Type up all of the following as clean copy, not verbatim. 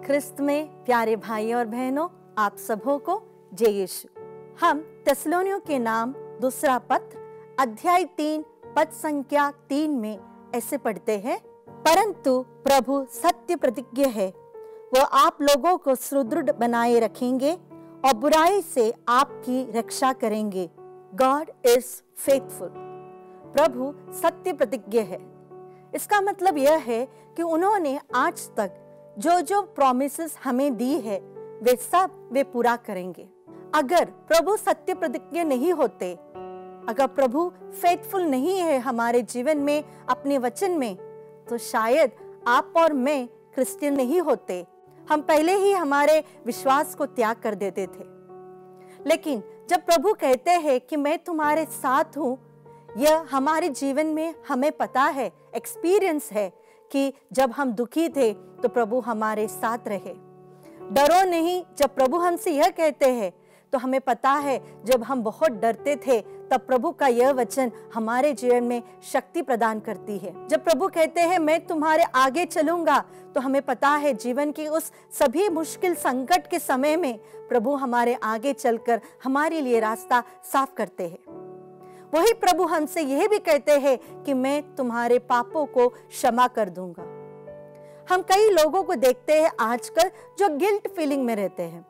ख्रिस्त में प्यारे भाई और बहनों, आप सबों को जय यीशु। हम तेसलोनियों के नाम दूसरा पत्र अध्याय 3 पद संख्या 3 में ऐसे पढ़ते हैं, परंतु प्रभु सत्य प्रतिज्ञ है, वो आप लोगों को सुदृढ़ बनाए रखेंगे और बुराई से आपकी रक्षा करेंगे। God is faithful. प्रभु सत्य प्रतिज्ञ है। इसका मतलब यह है कि उन्होंने आज तक जो जो प्रॉमिसेस हमें दी है वे सब वे पूरा करेंगे। अगर प्रभु सत्य प्रतिज्ञ नहीं होते, अगर प्रभु फेथफुल नहीं है हमारे जीवन में, अपने वचन में, तो शायद आप और मैं क्रिश्चियन नहीं होते। हम पहले ही हमारे विश्वास को त्याग कर देते थे। लेकिन जब प्रभु कहते हैं कि मैं तुम्हारे साथ हूं, यह हमारे जीवन में हमें पता है, एक्सपीरियंस है कि जब हम दुखी थे तो प्रभु हमारे साथ रहे। डरो नहीं, जब प्रभु हमसे यह कहते हैं तो हमें पता है जब हम बहुत डरते थे तब प्रभु का यह वचन हमारे जीवन में शक्ति प्रदान करती है। जब प्रभु कहते हैं मैं तुम्हारे आगे चलूंगा, तो हमें पता है जीवन की उस सभी मुश्किल संकट के समय में प्रभु हमारे आगे चलकर हमारे लिए रास्ता साफ करते हैं। वही प्रभु हमसे यह भी कहते हैं कि मैं तुम्हारे पापों को क्षमा कर दूंगा। हम कई लोगों को देखते हैं आजकल जो गिल्ट फीलिंग में रहते हैं।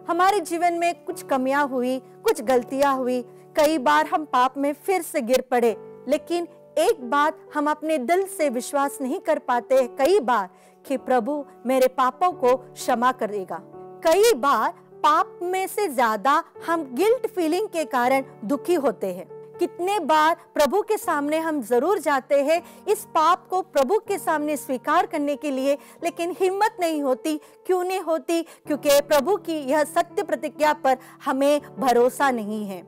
हमारे जीवन में कुछ कमियां हुई, कुछ गलतियां हुई, कई बार हम पाप में फिर से गिर पड़े, लेकिन एक बात हम अपने दिल से विश्वास नहीं कर पाते कई बार कि प्रभु मेरे पापों को क्षमा करेगा। कई बार पाप में से ज्यादा हम गिल्ट फीलिंग के कारण दुखी होते हैं। कितने बार प्रभु के सामने हम जरूर जाते हैं इस पाप को प्रभु के सामने स्वीकार करने के लिए, लेकिन हिम्मत नहीं होती। क्यों नहीं होती? क्योंकि प्रभु की यह सत्य प्रतिज्ञा पर हमें भरोसा नहीं है।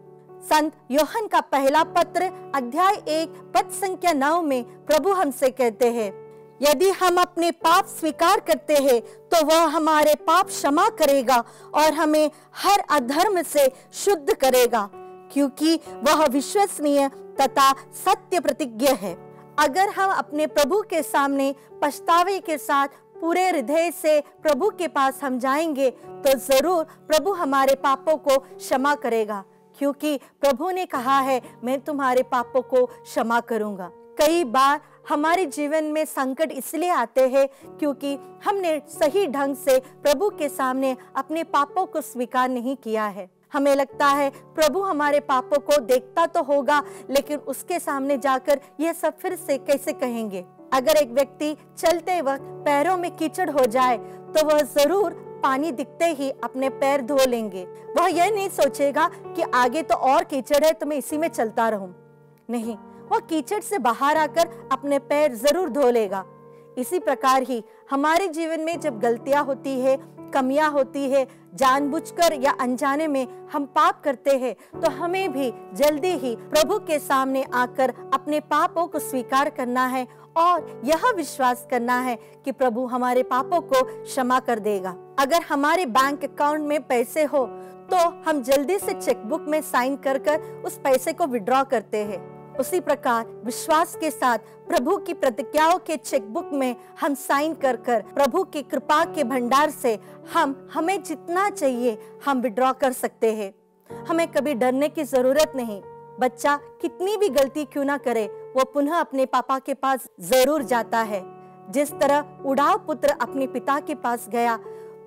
संत यूहन्ना का पहला पत्र अध्याय 1 पद संख्या 9 में प्रभु हमसे कहते हैं, यदि हम अपने पाप स्वीकार करते हैं तो वह हमारे पाप क्षमा करेगा और हमें हर अधर्म से शुद्ध करेगा, क्योंकि वह विश्वसनीय तथा सत्य प्रतिज्ञ है। अगर हम अपने प्रभु के सामने पछतावे के साथ पूरे हृदय से प्रभु के पास हम जाएंगे तो जरूर प्रभु हमारे पापों को क्षमा करेगा, क्योंकि प्रभु ने कहा है मैं तुम्हारे पापों को क्षमा करूंगा। कई बार हमारे जीवन में संकट इसलिए आते हैं क्योंकि हमने सही ढंग से प्रभु के सामने अपने पापों को स्वीकार नहीं किया है। हमें लगता है प्रभु हमारे पापों को देखता तो होगा, लेकिन उसके सामने जाकर यह सब फिर से कैसे कहेंगे। अगर एक व्यक्ति चलते वक्त पैरों में कीचड़ हो जाए तो वह जरूर पानी दिखते ही अपने पैर धो लेंगे। वह यह नहीं सोचेगा कि आगे तो और कीचड़ है तो मैं इसी में चलता रहूं। नहीं, वह कीचड़ से बाहर आकर अपने पैर जरूर धो लेगा। इसी प्रकार ही हमारे जीवन में जब गलतियां होती है, कमियां होती है, जानबूझकर या अनजाने में हम पाप करते हैं, तो हमें भी जल्दी ही प्रभु के सामने आकर अपने पापों को स्वीकार करना है और यह विश्वास करना है कि प्रभु हमारे पापों को क्षमा कर देगा। अगर हमारे बैंक अकाउंट में पैसे हो तो हम जल्दी से चेकबुक में साइन कर उस पैसे को विड्रॉ करते हैं। उसी प्रकार विश्वास के साथ प्रभु की प्रतिज्ञाओं के चेकबुक में हम साइन कर प्रभु की कृपा के भंडार से हमें जितना चाहिए हम विड्रॉ कर सकते हैं। हमें कभी डरने की जरूरत नहीं। बच्चा कितनी भी गलती क्यों ना करे, वो पुनः अपने पापा के पास जरूर जाता है। जिस तरह उड़ाव पुत्र अपने पिता के पास गया,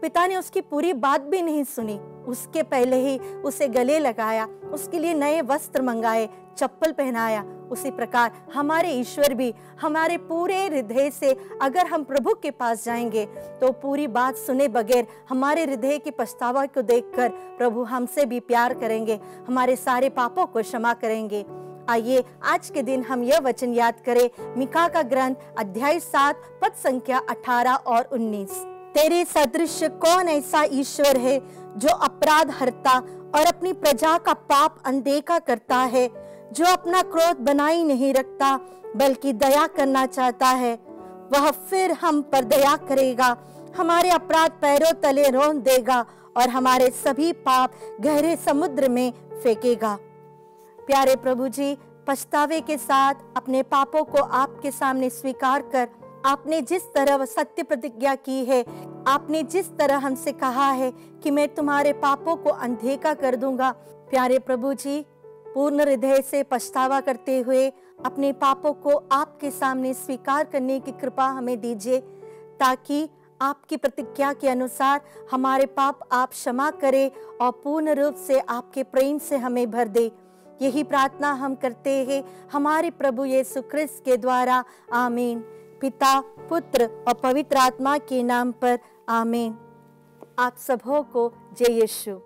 पिता ने उसकी पूरी बात भी नहीं सुनी, उसके पहले ही उसे गले लगाया, उसके लिए नए वस्त्र मंगाए, चप्पल पहनाया। उसी प्रकार हमारे ईश्वर भी हमारे पूरे हृदय से अगर हम प्रभु के पास जाएंगे तो पूरी बात सुने बगैर हमारे हृदय की पछतावा को देखकर प्रभु हमसे भी प्यार करेंगे, हमारे सारे पापों को क्षमा करेंगे। आइए आज के दिन हम यह वचन याद करें, मीका का ग्रंथ अध्याय 7 पद संख्या 18 और 19। तेरे सदृश कौन ऐसा ईश्वर है जो अपराध हरता और अपनी प्रजा का पाप अनदेखा करता है, जो अपना क्रोध बनाए नहीं रखता बल्कि दया करना चाहता है। वह फिर हम पर दया करेगा, हमारे अपराध पैरों तले रौंद देगा और हमारे सभी पाप गहरे समुद्र में फेंकेगा। प्यारे प्रभु जी, पछतावे के साथ अपने पापों को आपके सामने स्वीकार कर आपने जिस तरह सत्य प्रतिज्ञा की है, आपने जिस तरह हमसे कहा है कि मैं तुम्हारे पापों को अनदेखा कर दूंगा, प्यारे प्रभु जी, पूर्ण हृदय से पछतावा करते हुए अपने पापों को आपके सामने स्वीकार करने की कृपा हमें दीजिए, ताकि आपकी प्रतिज्ञा के अनुसार हमारे पाप आप क्षमा करें और पूर्ण रूप से आपके प्रेम से हमें भर दे। यही प्रार्थना हम करते हैं हमारे प्रभु यीशु क्रिस्त के द्वारा, आमीन। पिता, पुत्र और पवित्र आत्मा के नाम पर, आमीन। आप सबों को जय यीशु।